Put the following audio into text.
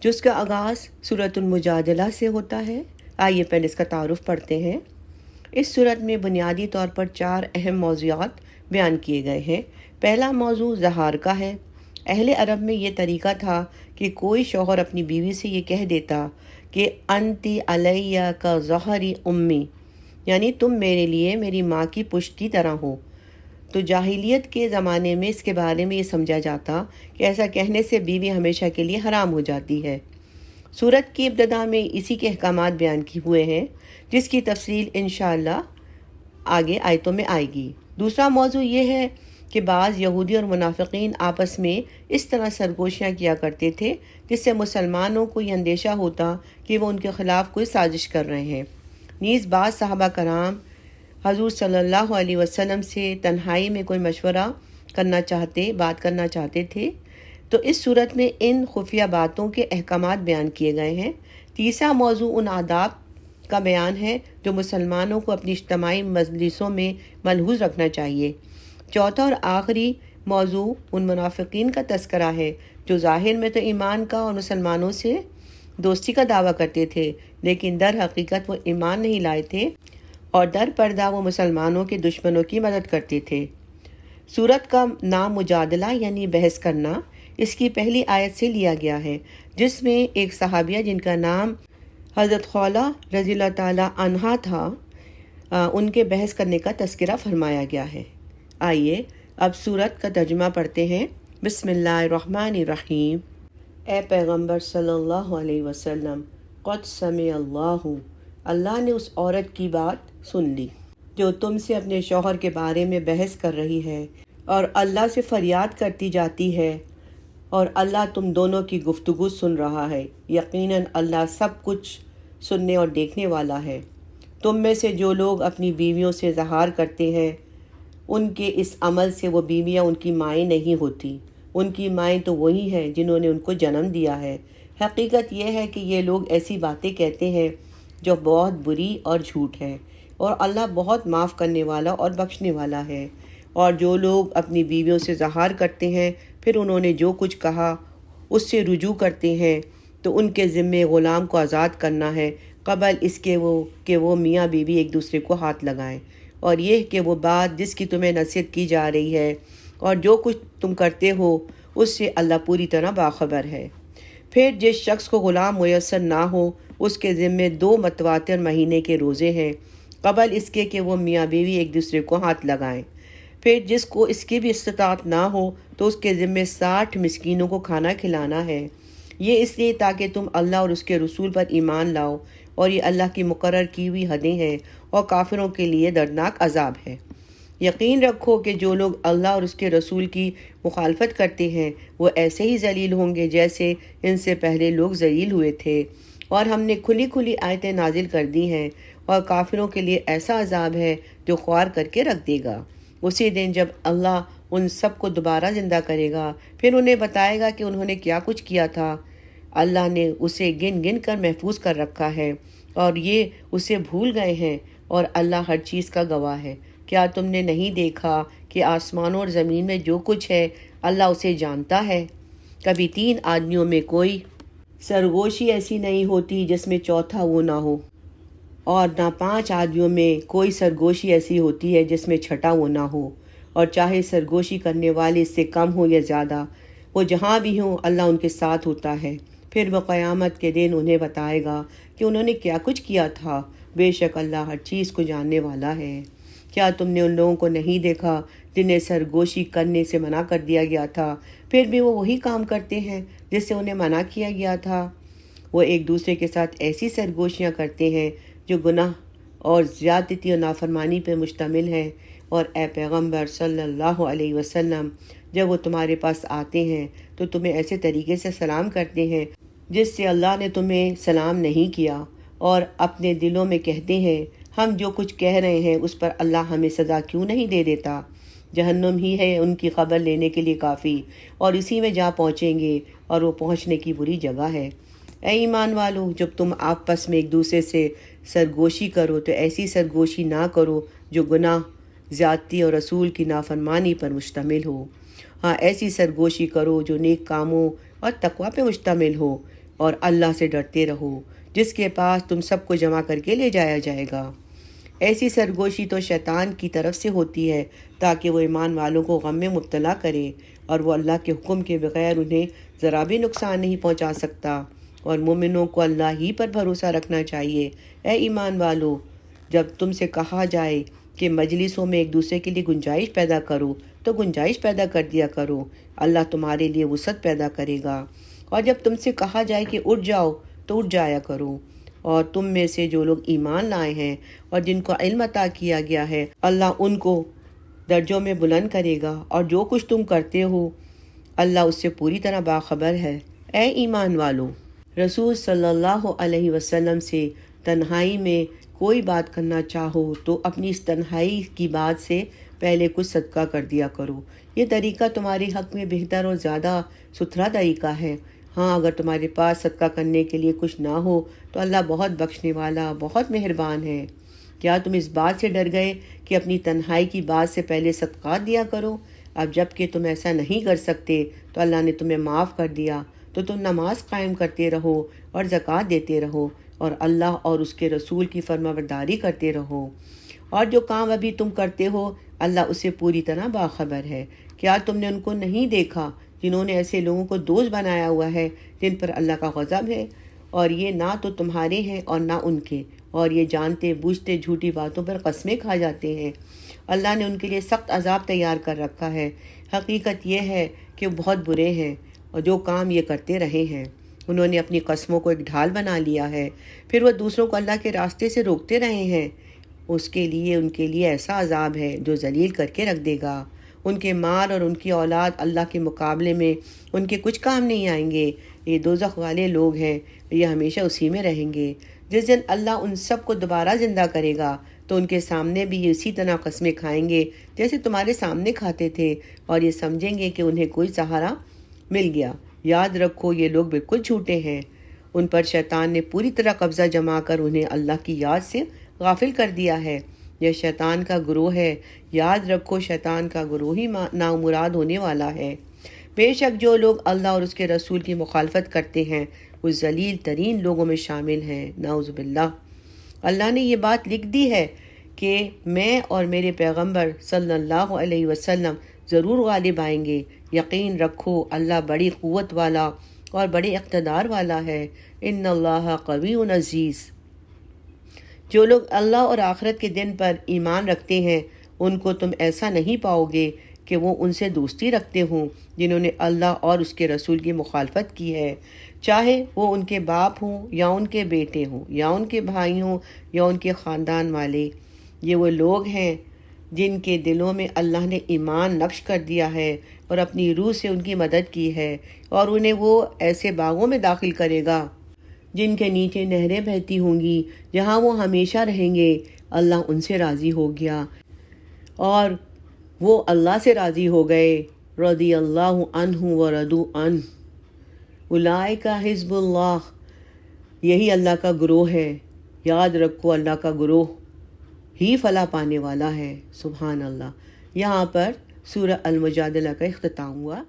جس کا آغاز سورۃ المجادلہ سے ہوتا ہے۔ آئیے پہلے اس کا تعارف پڑھتے ہیں۔ اس صورت میں بنیادی طور پر 4 اہم موضوعات بیان کیے گئے ہیں۔ پہلا موضوع زہار کا ہے۔ اہل عرب میں یہ طریقہ تھا کہ کوئی شوہر اپنی بیوی سے یہ کہہ دیتا کہ انتی علیہ کا ظہری امی، یعنی تم میرے لیے میری ماں کی پشت کی طرح ہو۔ تو جاہلیت کے زمانے میں اس کے بارے میں یہ سمجھا جاتا کہ ایسا کہنے سے بیوی ہمیشہ کے لیے حرام ہو جاتی ہے۔ سورت کی ابتدا میں اسی کے احکامات بیان کیے ہوئے ہیں، جس کی تفصیل انشاءاللہ آگے آیتوں میں آئے گی۔ دوسرا موضوع یہ ہے کہ بعض یہودی اور منافقین آپس میں اس طرح سرگوشیاں کیا کرتے تھے جس سے مسلمانوں کو یہ اندیشہ ہوتا کہ وہ ان کے خلاف کوئی سازش کر رہے ہیں۔ نیز بعض صحابہ کرام حضور صلی اللہ علیہ وسلم سے تنہائی میں کوئی مشورہ بات کرنا چاہتے تھے، تو اس صورت میں ان خفیہ باتوں کے احکامات بیان کیے گئے ہیں۔ تیسرا موضوع ان آداب کا بیان ہے جو مسلمانوں کو اپنی اجتماعی مجلسوں میں ملحوظ رکھنا چاہیے۔ چوتھا اور آخری موضوع ان منافقین کا تذکرہ ہے جو ظاہر میں تو ایمان کا اور مسلمانوں سے دوستی کا دعویٰ کرتے تھے، لیکن در حقیقت وہ ایمان نہیں لائے تھے اور در پردہ وہ مسلمانوں کے دشمنوں کی مدد کرتے تھے۔ سورت کا نام مجادلہ یعنی بحث کرنا اس کی پہلی آیت سے لیا گیا ہے، جس میں ایک صحابیہ جن کا نام حضرت خولہ رضی اللہ تعالی عنہا تھا، ان کے بحث کرنے کا تذکرہ فرمایا گیا ہے۔ آئیے اب سورت کا ترجمہ پڑھتے ہیں۔ بسم اللہ الرحمن الرحیم۔ اے پیغمبر صلی اللہ علیہ وسلم، قد سمع اللہ نے اس عورت کی بات سن لی جو تم سے اپنے شوہر کے بارے میں بحث کر رہی ہے اور اللہ سے فریاد کرتی جاتی ہے، اور اللہ تم دونوں کی گفتگو سن رہا ہے۔ یقیناً اللہ سب کچھ سننے اور دیکھنے والا ہے۔ تم میں سے جو لوگ اپنی بیویوں سے زہار کرتے ہیں، ان کے اس عمل سے وہ بیویاں ان کی مائیں نہیں ہوتی، ان کی مائیں تو وہی ہیں جنہوں نے ان کو جنم دیا ہے۔ حقیقت یہ ہے کہ یہ لوگ ایسی باتیں کہتے ہیں جو بہت بری اور جھوٹ ہے، اور اللہ بہت معاف کرنے والا اور بخشنے والا ہے۔ اور جو لوگ اپنی بیویوں سے زہار کرتے ہیں پھر انہوں نے جو کچھ کہا اس سے رجوع کرتے ہیں، تو ان کے ذمے غلام کو آزاد کرنا ہے قبل اس کے کہ وہ میاں بیوی ایک دوسرے کو ہاتھ لگائیں، اور یہ کہ وہ بات جس کی تمہیں نصیحت کی جا رہی ہے اور جو کچھ تم کرتے ہو اس سے اللہ پوری طرح باخبر ہے۔ پھر جس شخص کو غلام میسر نہ ہو اس کے ذمے 2 متواتر مہینے کے روزے ہیں قبل اس کے کہ وہ میاں بیوی ایک دوسرے کو ہاتھ لگائیں۔ پھر جس کو اس کی بھی استطاعت نہ ہو تو اس کے ذمے 60 مسکینوں کو کھانا کھلانا ہے۔ یہ اس لیے تاکہ تم اللہ اور اس کے رسول پر ایمان لاؤ، اور یہ اللہ کی مقرر کی ہوئی حدیں ہیں اور کافروں کے لیے دردناک عذاب ہے۔ یقین رکھو کہ جو لوگ اللہ اور اس کے رسول کی مخالفت کرتے ہیں وہ ایسے ہی ذلیل ہوں گے جیسے ان سے پہلے لوگ ذلیل ہوئے تھے، اور ہم نے کھلی کھلی آیتیں نازل کر دی ہیں، اور کافروں کے لیے ایسا عذاب ہے جو خوار کر کے رکھ دے گا۔ اسی دن جب اللہ ان سب کو دوبارہ زندہ کرے گا، پھر انہیں بتائے گا کہ انہوں نے کیا کچھ کیا تھا۔ اللہ نے اسے گن گن کر محفوظ کر رکھا ہے، اور یہ اسے بھول گئے ہیں، اور اللہ ہر چیز کا گواہ ہے۔ کیا تم نے نہیں دیکھا کہ آسمانوں اور زمین میں جو کچھ ہے اللہ اسے جانتا ہے؟ کبھی 3 آدمیوں میں کوئی سرگوشی ایسی نہیں ہوتی جس میں چوتھا وہ نہ ہو، اور نہ 5 آدمیوں میں کوئی سرگوشی ایسی ہوتی ہے جس میں چھٹا وہ نہ ہو، اور چاہے سرگوشی کرنے والے اس سے کم ہو یا زیادہ، وہ جہاں بھی ہوں اللہ ان کے ساتھ ہوتا ہے۔ پھر وہ قیامت کے دن انہیں بتائے گا کہ انہوں نے کیا کچھ کیا تھا۔ بے شک اللہ ہر چیز کو جاننے والا ہے۔ کیا تم نے ان لوگوں کو نہیں دیکھا جنہیں سرگوشی کرنے سے منع کر دیا گیا تھا، پھر بھی وہ وہی کام کرتے ہیں جس سے انہیں منع کیا گیا تھا؟ وہ ایک دوسرے کے ساتھ ایسی سرگوشیاں کرتے ہیں جو گناہ اور زیادتی اور نافرمانی پر مشتمل ہیں۔ اور اے پیغمبر صلی اللہ علیہ وسلم، جب وہ تمہارے پاس آتے ہیں تو تمہیں ایسے طریقے سے سلام کرتے ہیں جس سے اللہ نے تمہیں سلام نہیں کیا، اور اپنے دلوں میں کہتے ہیں ہم جو کچھ کہہ رہے ہیں اس پر اللہ ہمیں سزا کیوں نہیں دے دیتا؟ جہنم ہی ہے ان کی خبر لینے کے لیے کافی، اور اسی میں جا پہنچیں گے، اور وہ پہنچنے کی بری جگہ ہے۔ اے ایمان والو، جب تم آپس میں ایک دوسرے سے سرگوشی کرو تو ایسی سرگوشی نہ کرو جو گناہ، زیادتی اور رسول کی نافرمانی پر مشتمل ہو۔ ہاں، ایسی سرگوشی کرو جو نیک کاموں اور تقوی پہ مشتمل ہو۔ اور اللہ سے ڈرتے رہو جس کے پاس تم سب کو جمع کر کے لے جایا جائے گا۔ ایسی سرگوشی تو شیطان کی طرف سے ہوتی ہے تاکہ وہ ایمان والوں کو غم میں مبتلا کرے، اور وہ اللہ کے حکم کے بغیر انہیں ذرا بھی نقصان نہیں پہنچا سکتا۔ اور مومنوں کو اللہ ہی پر بھروسہ رکھنا چاہیے۔ اے ایمان والو، جب تم سے کہا جائے کہ مجلسوں میں ایک دوسرے کے لیے گنجائش پیدا کرو تو گنجائش پیدا کر دیا کرو، اللہ تمہارے لیے وسعت پیدا کرے گا۔ اور جب تم سے کہا جائے کہ اٹھ جاؤ تو اٹھ جایا کرو۔ اور تم میں سے جو لوگ ایمان لائے ہیں اور جن کو علم عطا کیا گیا ہے، اللہ ان کو درجوں میں بلند کرے گا، اور جو کچھ تم کرتے ہو اللہ اس سے پوری طرح باخبر ہے۔ اے ایمان والو، رسول صلی اللہ علیہ وسلم سے تنہائی میں کوئی بات کرنا چاہو تو اپنی اس تنہائی کی بات سے پہلے کچھ صدقہ کر دیا کرو۔ یہ طریقہ تمہارے حق میں بہتر اور زیادہ ستھرا طریقہ ہے۔ ہاں، اگر تمہارے پاس صدقہ کرنے کے لیے کچھ نہ ہو تو اللہ بہت بخشنے والا، بہت مہربان ہے۔ کیا تم اس بات سے ڈر گئے کہ اپنی تنہائی کی بات سے پہلے صدقات دیا کرو؟ اب جب کہ تم ایسا نہیں کر سکتے تو اللہ نے تمہیں معاف کر دیا، تو تم نماز قائم کرتے رہو اور زکوٰۃ دیتے رہو، اور اللہ اور اس کے رسول کی فرمانبرداری کرتے رہو۔ اور جو کام ابھی تم کرتے ہو اللہ اسے پوری طرح باخبر ہے۔ کیا تم نے ان کو نہیں دیکھا جنہوں نے ایسے لوگوں کو دوست بنایا ہوا ہے جن پر اللہ کا غضب ہے، اور یہ نہ تو تمہارے ہیں اور نہ ان کے، اور یہ جانتے بوجھتے جھوٹی باتوں پر قسمیں کھا جاتے ہیں۔ اللہ نے ان کے لیے سخت عذاب تیار کر رکھا ہے۔ حقیقت یہ ہے کہ وہ بہت برے ہیں اور جو کام یہ کرتے رہے ہیں۔ انہوں نے اپنی قسموں کو ایک ڈھال بنا لیا ہے، پھر وہ دوسروں کو اللہ کے راستے سے روکتے رہے ہیں۔ اس کے لیے ان کے لیے ایسا عذاب ہے جو ذلیل کر کے رکھ دے گا۔ ان کے مال اور ان کی اولاد اللہ کے مقابلے میں ان کے کچھ کام نہیں آئیں گے۔ یہ دوزخ والے لوگ ہیں، یہ ہمیشہ اسی میں رہیں گے۔ جس دن اللہ ان سب کو دوبارہ زندہ کرے گا تو ان کے سامنے بھی یہ اسی طرح قسمیں کھائیں گے جیسے تمہارے سامنے کھاتے تھے، اور یہ سمجھیں گے کہ انہیں کوئی سہارا مل گیا۔ یاد رکھو یہ لوگ بالکل جھوٹے ہیں۔ ان پر شیطان نے پوری طرح قبضہ جما کر انہیں اللہ کی یاد سے غافل کر دیا ہے۔ یہ شیطان کا گروہ ہے، یاد رکھو شیطان کا گروہ ہی نامراد ہونے والا ہے۔ بے شک جو لوگ اللہ اور اس کے رسول کی مخالفت کرتے ہیں وہ ذلیل ترین لوگوں میں شامل ہیں، نعوذ باللہ۔ اللہ نے یہ بات لکھ دی ہے کہ میں اور میرے پیغمبر صلی اللہ علیہ وسلم ضرور غالب آئیں گے۔ یقین رکھو اللہ بڑی قوت والا اور بڑے اقتدار والا ہے۔ ان اللہ قوی عزیز۔ جو لوگ اللہ اور آخرت کے دن پر ایمان رکھتے ہیں ان کو تم ایسا نہیں پاؤ گے کہ وہ ان سے دوستی رکھتے ہوں جنہوں نے اللہ اور اس کے رسول کی مخالفت کی ہے، چاہے وہ ان کے باپ ہوں یا ان کے بیٹے ہوں یا ان کے بھائی ہوں یا ان کے خاندان والے۔ یہ وہ لوگ ہیں جن کے دلوں میں اللہ نے ایمان نقش کر دیا ہے اور اپنی روح سے ان کی مدد کی ہے، اور انہیں وہ ایسے باغوں میں داخل کرے گا جن کے نیچے نہریں بہتی ہوں گی، جہاں وہ ہمیشہ رہیں گے۔ اللہ ان سے راضی ہو گیا اور وہ اللہ سے راضی ہو گئے۔ رضی اللہ عنہ ورضوا عنہ، اولئک حزب اللہ۔ یہی اللہ کا گروہ ہے۔ یاد رکھو اللہ کا گروہ ہی فلاح پانے والا ہے۔ سبحان اللہ۔ یہاں پر سورہ المجادلہ کا اختتام ہوا۔